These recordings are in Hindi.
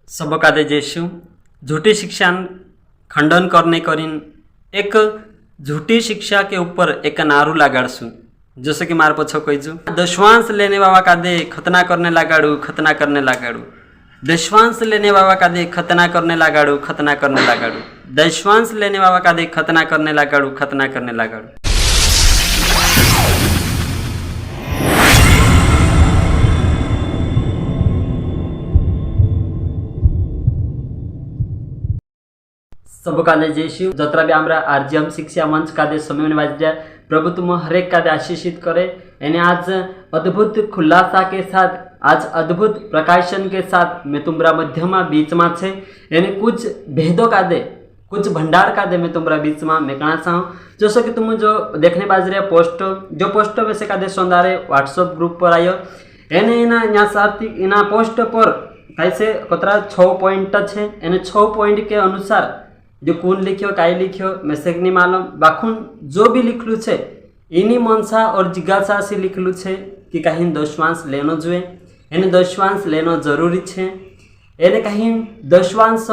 सबकादे जेशु झूठी शिक्षा खंडन करने करीन एक झूठी शिक्षा के ऊपर एक नारू लगाड़सु। जैसे कि मार पछो कहीजु दशवांश लेने बाबा कादे खतना करने लगाड़ू खतना करने लगाड़ू, दशवांश लेने बाबा कादे खतना करने लगाड़ू खतना करने लगाड़ू, दशवांश लेने बाबा कादे खतना करने लगाड़ू खतना करने लगाड़ू। सब कादे जयशु जतरा भी आमरा आरजीएम शिक्षा मंच कादे समय में बाज जाए। प्रभु तुम हरेक कादे आशीषित करे। यानी आज अद्भुत खुलासा के साथ, आज अद्भुत प्रकाशन के साथ मैं तुम्हारा मध्यमा बीच में छे। यानी कुछ भेदों कादे, कुछ भंडार कादे मैं तुम्हारा बीच में मैं कहना चाहूँ। जैसे कि तुम जो देखने बाज रहे पोस्ट, जो पोस्ट में से कादे सौंदारे व्हाट्सएप ग्रुप पर आयो। यानी यहाँ साथी इना पोस्ट पर कैसे कतरा 6 पॉइंट है। यानी 6 पॉइंट के अनुसार जो कौन लिखियो काई लिखियो मैसेज नहीं मालूम, बाखुन जो भी लिखलू छे इनी मनसा और जिज्ञासा से लिखलू छे कि कहीं दशवांश लेनो जुए। यानी दशवांश लेनो जरूरी छे। यानी कहीं दशवांश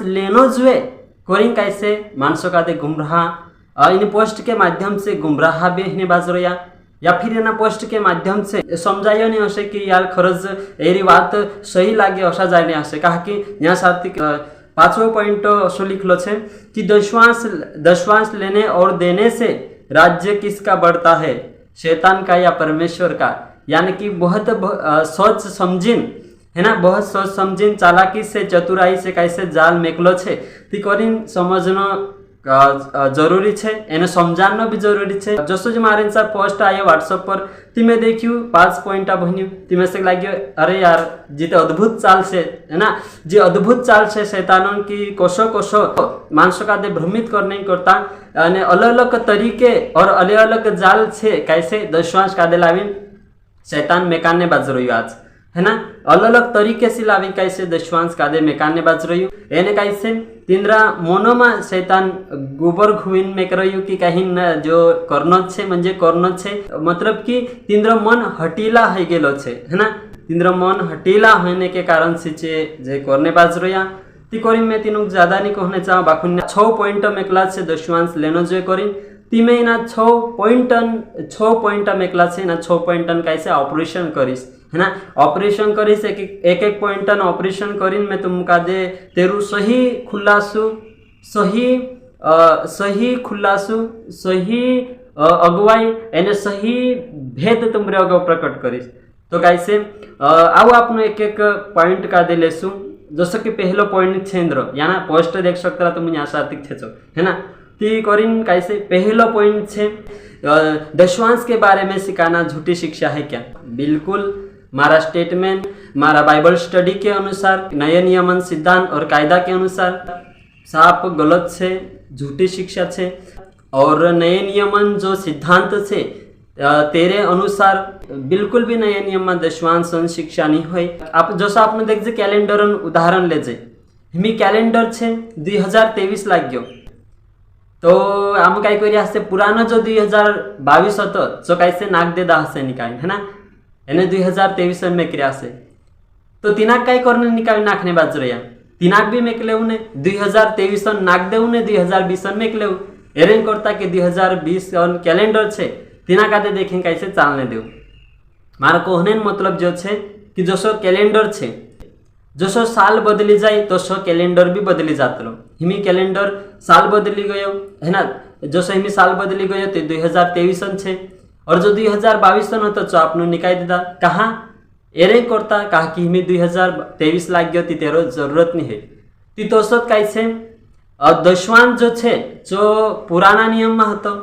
लेनो जुए कोरिंग कैसे मानसो कादे गुमराह इन पोस्ट के माध्यम से गुमराह भी हिने बाजरो या फिर एना पोस्ट के माध्यम से समझाइयो नहीं हसे कि यार खरज एरी बात सही लागे असा जाए नहीं हसे। कहा कि यहाँ साथी 5वां पॉइंट असो लिखलो छे कि दशवांश लेने और देने से राज्य किसका बढ़ता है, शैतान का या परमेश्वर का। यानी कि बहुत सोच समझिन है ना, बहुत सोच समझिन चालाकी से चतुराई से कैसे जाल मेकलो छे ती करीन समझनो जरूरी छे, एने समझानो भी जरूरी छे। जसो जो मारे सर पोस्ट आयो व्हाट्सएप पर ती मैं देखियो 5 पॉइंट बन्यू ती में से लाग्यो अरे यार जीते अद्भुत चाल से है ना, जी अद्भुत चाल से शैतानों की कोशो कोशो मानसों का दे भ्रमित करने करता अलग अलग तरीके और अलग अलग जाल से कैसे दशवांश का दे लाविन शैतान मेकाने बाज रही आज है ना, अलग अलग तरीके से लावी कैसे दशवांश कादे मेकाने बाज रही एने कैसे तिंद्रा मोनो में शैतान गोबर घुवीन में रही कि कहीं न जो करनो छे म्हणजे करनो छे, मतलब कि तिंद्रा मन हटीला है गेलो छे है ना, तिंद्रा मन हटीला होने के कारण से जे करने बाज रही ती करीन मैं तीनों ज्यादा नहीं कहने चाहूँ। बाखुन 6 पॉइंट में क्लास से दशवांश लेनो जो करीन ती में ना 6 पॉइंट में क्लास से ना 6 पॉइंट कैसे ऑपरेशन करीस है ना, ऑपरेशन करीस एक पॉइंट ऑपरेशन करीन मैं तुमका दे तेरू सही खुलासू सही खुलासू सही अगुवाई यानी सही भेद तुमरे अगो प्रकट करीस। तो कैसे आओ आपने एक पॉइंट का दे लेसू। जैसे कि पहलो पॉइंट छेंद्र याना पोस्ट देख सकता तुम यहाँ साथिक थे है ना, ती करीन कैसे पहलो पॉइंट छे दशवांश के बारे में सिखाना झूठी शिक्षा है क्या। बिल्कुल मारा स्टेटमेंट मारा बाइबल स्टडी के अनुसार नए नियमन सिद्धांत और कायदा के अनुसार साफ गलत से झूठी शिक्षा छे। और नए नियमन जो सिद्धांत छे तेरे अनुसार बिल्कुल भी नए नियम में दशवांश शिक्षा नहीं हुई। आप जैसा आपने देखजे कैलेंडर उदाहरण लेजे हिमी कैलेंडर छे 2023 लाग्यो तो आम काय करी हसे पुरानो जो 2022 होतो जो कैसे नाक दे दा हसे निकाय है ना, एने 2023 में क्रिया से तो तिनाक काय करने निकाय नाखने बाज रया तिनाक भी मेक लेउ ने 2023 नाक देउ ने 2020 मेक लेउ एरेन करता कि 2020 और कैलेंडर छे तिना कादे देखें कैसे चालने देव। मारा कहने मतलब जो छे कि जसो कैलेंडर छे जसो साल बदली जाए तो सो कैलेंडर भी बदली जात लो। हिमी कैलेंडर साल बदली गयो है ना, जसो हिमी साल बदली गयो तो 2023 छे और जो 2022 होता तो आपने निकाय दीदा कहाँ एरे करता कहा कि हिमी 2023 लाग गयो ती तेरो जरूरत नहीं है ती तो सत कैसे दशवांश जो छे जो पुराना नियम में हतो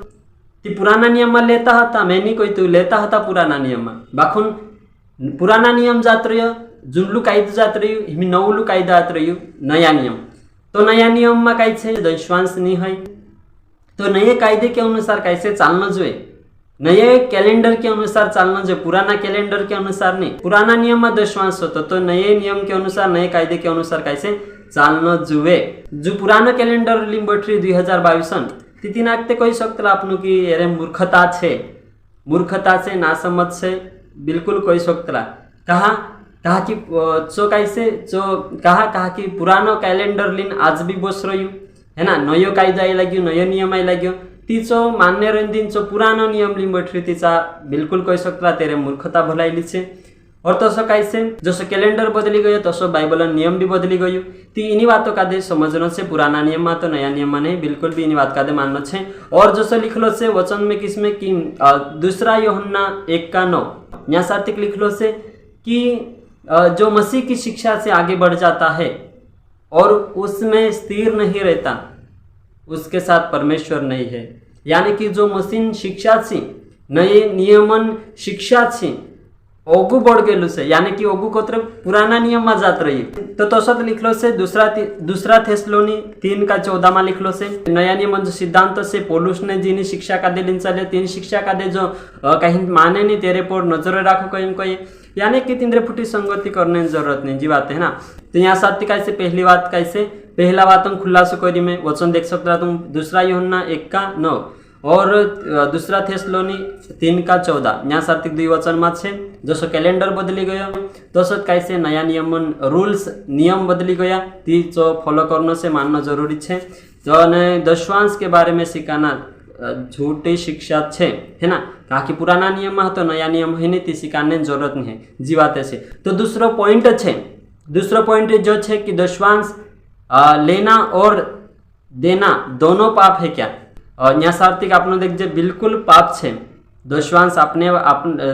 ती पुराना नियम में लेता हता मैं नहीं कोई तू लेता हता पुराना नियम में बाखुन पुराना नियम जात रही जुनलू कायदो जात रही हिमी नवलू कायदा जात रही नया नियम। तो नया नियम में कई छे दशवांश नहीं है तो नए कायदे के अनुसार कैसे चालना जुए, नए कैलेंडर के अनुसार चालना जो पुराना कैलेंडर के अनुसार नहीं। पुराना नियम में दशवांश होता तो नए नियम के अनुसार नए कायदे के अनुसार कैसे चालना जुए। जो पुराना कैलेंडर लिंबोट्री 2022 तिथि नाकते कही सकता आपनु कि अरे मूर्खता से ना समझ से बिल्कुल कही सकता कहा कहा कि जो कैसे जो कहा कि पुरानो कैलेंडर लिन आज भी बस रह्यो है ना, नयो कायदा आई लाग्यो, नयो नियम आई लाग्यो, तीचो मान्य रहन चो पुरानो नियम लिन बैठी तीचा बिल्कुल कही सकता तेरे मूर्खता भलाइली छे। और तसो कैसे जसो कैलेंडर बदली गयो तसो बाइबल नियम भी बदली गयो। ती इन्हीं बातों का दे समझना छे, पुराना नियम में तो नया नियम में नहीं, बिल्कुल भी इन्हीं बात का दे मानना छे। और जसो लिखलो से वचन में किसमें कि 2 यूहन्ना 1:9 यहाँ सार्थिक लिखलो से कि जो मसीह की शिक्षा से आगे बढ़ जाता है और उसमें स्थिर नहीं रहता उसके साथ परमेश्वर नहीं है। यानी कि जो मसीह शिक्षा थी, नए नियमन शिक्षा थी, ओगु बढ़ गेलु से, यानी कि ओगु कोत्र पुराना नियम में जात रही। तो तसत लिखलो से दूसरा थेसलोनी 3:14 में लिखलो से नया नियम जो सिद्धांत से पौलुस ने जिनी शिक्षा का दे लिन चले तीन शिक्षा का दे जो कहीं माने नहीं तेरे पर नजर राखो कहीं कोई, यानी कि तिंद्रे फुटी संगति करने की जरूरत नहीं जी बात है ना। तो यहाँ साथ कैसे पहली बात कैसे पहला बात हम खुलासो करी में वचन देख सकता तुम 2 यूहन्ना 1:9 और 2 थेसलोनी 3:14 यहाँ सार्थिक 2 वचन में छे। जसो कैलेंडर बदली गयो तसत कैसे नया नियम रूल्स नियम बदली गया ती जो फॉलो करने से मानना जरूरी है। तो दशवांश के बारे में सिखाना झूठी शिक्षा छे है ना, कहा कि पुराना नियम में तो नया नियम है नहीं, ती सिखाने जरूरत नहीं है जी बात से। तो दूसरा पॉइंट जो छे कि दशवांश लेना और देना दोनों पाप है क्या। और यहाँ सार्थिक आपने देखिए बिल्कुल पाप छे,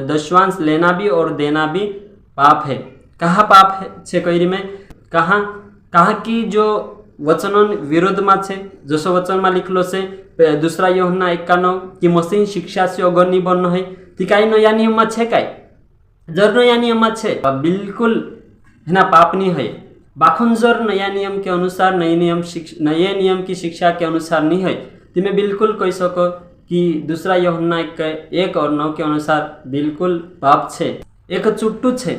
दशवांश लेना भी और देना भी पाप है। कहा पाप है छे कई में कहा कि जो वचनों विरोध में छे। जसो वचन में लिखलो से 2 यूहन्ना 1:9 कि मसीह शिक्षा से अगर नहीं बनना है ती काई नया नियम में छे काई जर नया नियम में छे बिल्कुल है ना पाप नहीं है। बाखुन जर नया नियम के अनुसार नए नियम की शिक्षा के अनुसार नहीं है तो मैं बिल्कुल कह सको कि 2 यूहन्ना 1:9 के अनुसार बिल्कुल पाप छे। एक चुट्टू छे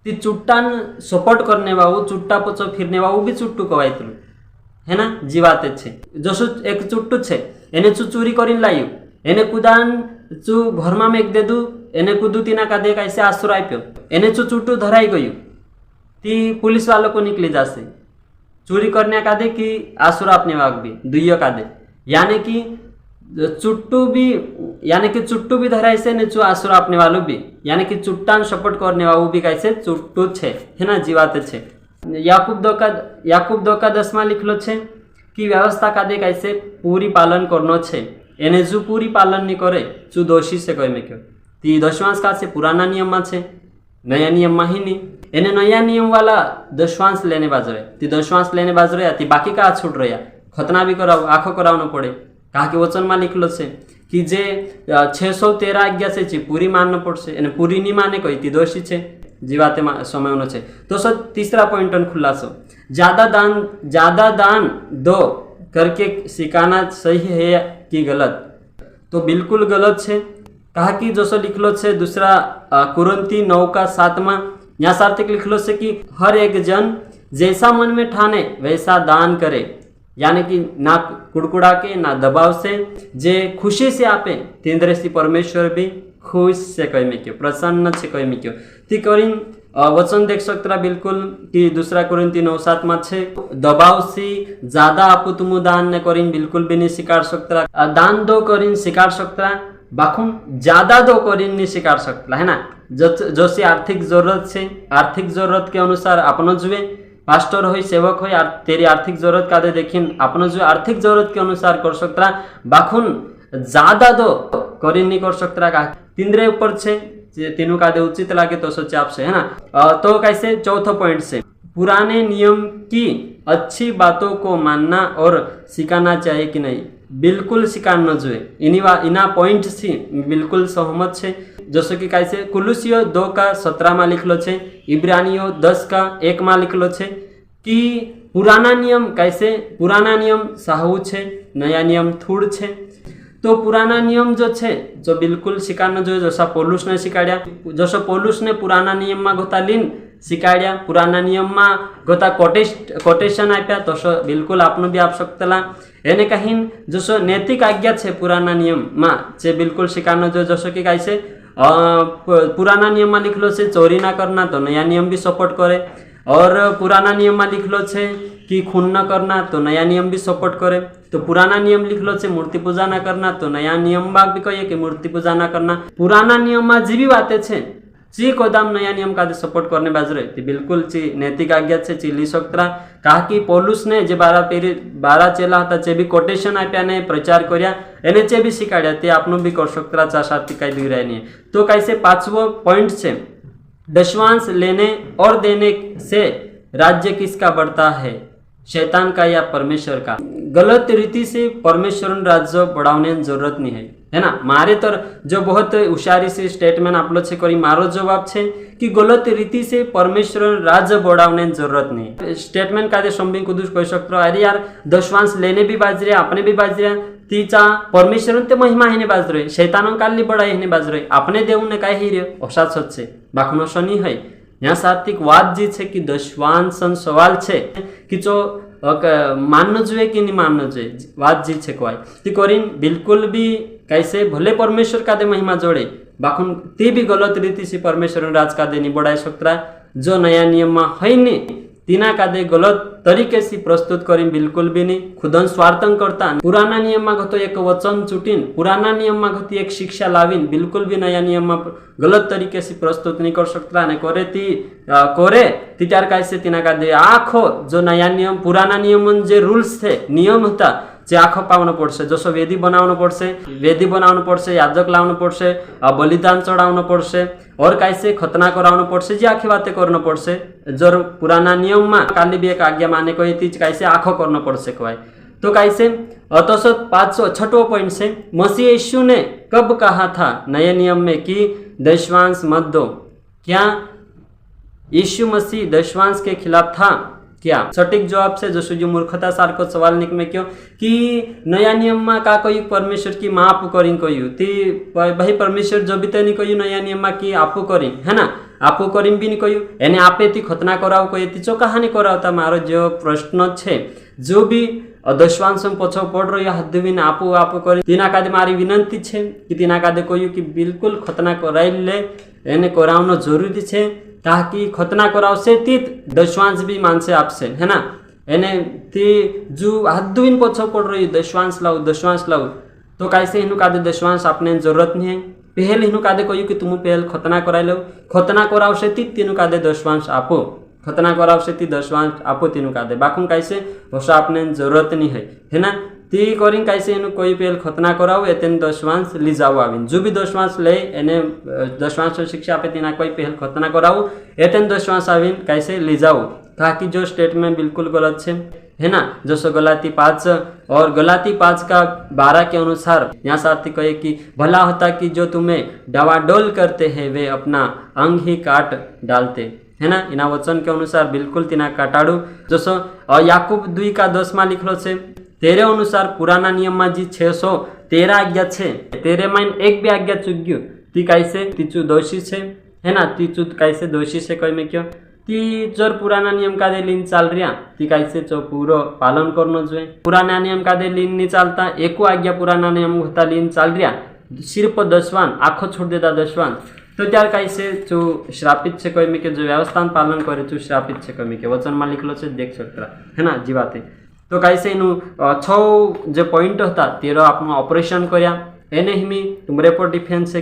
ती चुट्टान सपोर्ट करने वाऊ चुट्टा पचो फिरने वाऊ भी चुट्टू कवाय तुम है ना जी बात छे। जसो एक चुट्टू छे एने चोरी करीन लायु एने कुदान चु घरमा में एक दे दू एने कुदू तीना का दे कैसे आसुर आप्यो एने चुट्टू धराई गयु ती पुलिस वालों को निकली जासे चोरी करने का दे कि आसुर अपने वाग भी दुइयो का दे, यानी कि चुट्टू भी धराई से ने चु आसुर अपने वालों भी, यानी कि चुट्टान सपोर्ट करने वालों भी कैसे चुट्टू छे है ना जी बात छे। याकूब 2:10 में लिखलो छे कि व्यवस्था का दे कैसे पूरी पालन करनो छे एने जो पूरी पालन नहीं करे चु दोषी से कहे में क्यों ती दशवांश का से पुराना नियम में छे नया नियम में ही नहीं। एने नया नियम वाला दशवांश लेने बाजरे ती दशवांश लेने बाजरे ती बाकी का छूट रहा खतना भी कराओ आँखों करावनो पड़े। कहा कि वचन में लिखलो से कि जे 613 आज्ञा से ची पूरी मानना पड़से एने पूरी नहीं माने कोई ती दोषी छे जी बाते समय होना छे। तो सर तीसरा पॉइंट खुलासो ज्यादा दान दो करके सिखाना सही है कि गलत, तो बिल्कुल गलत है। कहा कि जसो लिखलो छे 2 कुरिन्थी 9:7 यहाँ सार्थिक लिखलो से कि हर एक जन जैसा मन में ठाने वैसा दान करे, यानी कि ना कुड़कुड़ा के ना दबाव से जे खुशी से आपे तेंद्रे से परमेश्वर भी खुश से कही में क्यों प्रसन्न से कही में क्यों ती करीन वचन देख सकता बिल्कुल कि 2 कुरिन्थी 9:7 में छे दबाव से ज्यादा आपू तुम दान न करीन बिल्कुल भी नहीं स्वीकार सकता, दान दो करीन स्वीकार सकता बाखुन ज्यादा दो करीन नहीं स्वीकार सकता है ना। जो से आर्थिक जरूरत से आर्थिक जरूरत के अनुसार अपनो जुए पास्टर हो सेवक हो तेरी आर्थिक जरूरत का दे देखिन अपनो जो आर्थिक जरूरत के अनुसार कर सकता बाखुन ज्यादा दो करीन नहीं कर सकता का तिंद्रे ऊपर छे तीनों का दे उचित लागे तो सोचे आपसे है ना। तो कैसे चौथा पॉइंट से पुराने नियम की अच्छी बातों को मानना और सिखाना चाहिए कि नहीं, बिल्कुल सिखाना चाहिए। इना पॉइंट से बिल्कुल सहमत छे। जैसे कि कैसे कुलुसियो 2:17 में लिखलो छे, इब्रानियो 10:1 में लिखलो छे कि पुराना नियम कैसे पुराना नियम साहू छे नया नियम थूड़ छे। तो पुराना नियम जो छे जो बिल्कुल सिखाना जो जैसा पौलुस ने सिखाड़िया जैसा पौलुस ने पुराना नियम में गोता लीन सिखाड़िया पुराना नियम में गोता कोटेशन आप्या तो बिल्कुल आपने भी आप सकता एने कहीं जसो नैतिक आज्ञा छे पुराना नियम में जे बिल्कुल सिखाना जो जसो कि कैसे पुराना नियम में लिखलो छे चोरी ना करना तो नया नियम भी सपोर्ट करे, और पुराना नियम में लिखलो छे कि खून न करना तो नया नियम भी सपोर्ट करे। तो पुराना नियम लिखलो छे मूर्ति पूजा ना करना तो नया नियम में भी कहिए कि मूर्ति पूजा ना करना। पुराना नियम में जी भी बातें छे ची कोदाम नया नियम का सपोर्ट करने बाजरे ती बिल्कुल ची नैतिक आज्ञा छे ची ली सकता। कहा कि पौलुस ने जे 12 चेला हता चे भी कोटेशन आप्या ने प्रचार कर्या एने चे भी शिकाड्या ते आपनो भी कर सकता चा साथी कई दिराय नहीं। तो कैसे पांचवो पॉइंट छे दशवांश लेने और देने से राज्य किसका बढ़ता है, शैतान का या परमेश्वर का। गलत रीति से परमेश्वर राज्य बढ़ाने की जरूरत नहीं है ना। मारे तो जो बहुत होशियारी से स्टेटमेंट आप लोग करी मारो जवाब है कि गलत रीति से परमेश्वर राज्य बढ़ाने की जरूरत नहीं। स्टेटमेंट का समझी कुछ कह सकते हो अरे यार दशवांश लेने भी बाज रहे अपने भी बाज रहे तीचा परमेश्वर ते महिमा हेने बाज रहे शैतान काली बढ़ाई हेने बाज रहे अपने देव ने काय ही रे असा सच बाखनो शनि है। यहाँ सात्विक वाद जी है कि दशवांश सवाल है कि जो मानना જોઈએ कि नहीं मानना જોઈએ વાત जी છે કોઈ ती करीन बिल्कुल भी कैसे भले परमेश्वर का दे महिमा जोड़े बाखुन ते भी गलत रीति से परमेश्वर राज का दे नहीं बढ़ाई सकता। जो नया नियम में है नहीं तीना का दे गलत तरीके से प्रस्तुत करीन बिल्कुल भी नहीं खुदन स्वार्थन करता। पुराना नियम में गतो एक वचन चुटीन पुराना नियम में गती एक शिक्षा लावीन बिल्कुल भी नया नियम में गलत तरीके से प्रस्तुत नहीं कर सकता ने करे ती त्यार कैसे तीना का दे आखो जो नया नियम पुराना नियम जे रूल्स थे नियम था जे आखो पावन पड़से जसो वेदी बनाउनु पड़से याजक लाउनु पड़से बलिदान चढ़ाउनु पड़से और कैसे खतना कराउनु पड़से जे आखी बातें करना पड़से। जो पुराना नियम में काली भी एक आज्ञा माने को तीज कैसे आखो करना पड़से कहवाय। तो कैसे तसो 506वां पॉइंट से मसीह यीशु ने कब कहा था नए नियम में कि दशवांश मत दो। क्या यीशु मसीह दशवांश के खिलाफ था क्या? सटीक जवाब से जसो जो मूर्खता सारको सवाल निक में क्यों कि नया नियम में का कोई परमेश्वर की माफ करीन कोई ती भाई परमेश्वर जो भी नहीं कोई नया नियम में कि आपू करीन है ना आपू करीन भी नहीं कोई एने आपे ती खतना कराओ कोई ती चो कहानी करावता। मारो जो प्रश्न छे जो भी दशवांश पछो पड़ रही हद्दीन आपू आपू करी तीना कादे मारी विनंती छे कि तीना कादे कोई कि बिल्कुल खतना कराई ले एने करावनो जरूरी छे ताकि खतना करावशे ती दशवांश भी मानसे आपसे है ना एने ती जो हद्दीन पछो पड़ रही दशवांश लाओ तो कैसे इनु कादे दशवांश आपने जरूरत नहीं है पहल इनु कादे कोई कि तुम पहल खतना कराई लो खतना करावशे ती तीनु कादे दशवांश आपो खतना करावशे ती दशवांश आपो तीनु कादे बाकुन कैसे होशा आपने जरूरत नहीं है ना ती करीन कैसे इनु कोई पहल खतना कराओ एतेन दशवांश ली जाओ आविन जो भी दशवांश ले एने दशवांश शिक्षा पे तीना कोई पहल खतना कराओ एतेन दशवांश आविन कैसे ली जाओ ताकि जो स्टेटमेंट बिल्कुल गलत छे है ना। जैसे गलाती 5 और गलाती 5 का 12 के अनुसार यहाँ साथ कहे कि भला होता कि जो तुम्हें डवाडोल करते हैं वे अपना अंग ही काट डालते है ना। इना वचन के अनुसार बिल्कुल तीना काटाड़ू जसो याकूब 2 का 10 में लिखलो छे तेरे अनुसार पुराना नियम में जी 613 आज्ञा छे तेरे में एक भी आज्ञा चूक गयो ती कैसे तीचू दोषी छे है ना तीचू कैसे दोषी से कोई में क्यों ती जर पुराना नियम का दे लीन चाल रहा ती कैसे चो पूरो पालन करनो जोए पुराना नियम का दे लीन नहीं चालता एको आज्ञा पुराना नियम होता लीन चाल रहा सिर्फ दशवान आखो छोड़ देता दशवान तो त्यार कैसे जो श्रापित छे कोई में के जो व्यवस्था पालन करे जो श्रापित छे कोई में के वचन में लिखलो छे देख सकता है ना जी बात है। तो कैसे इनु 6 जो पॉइंट होता तेरो आपनो ऑपरेशन करया एने हिमी तुमरे पर डिफेंस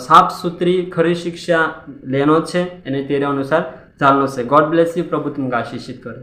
साफ सुथरी खरी शिक्षा लेनो छे एने तेरे अनुसार चालनो छे। गॉड ब्लेस यू प्रभु तुमको आशीषित करे।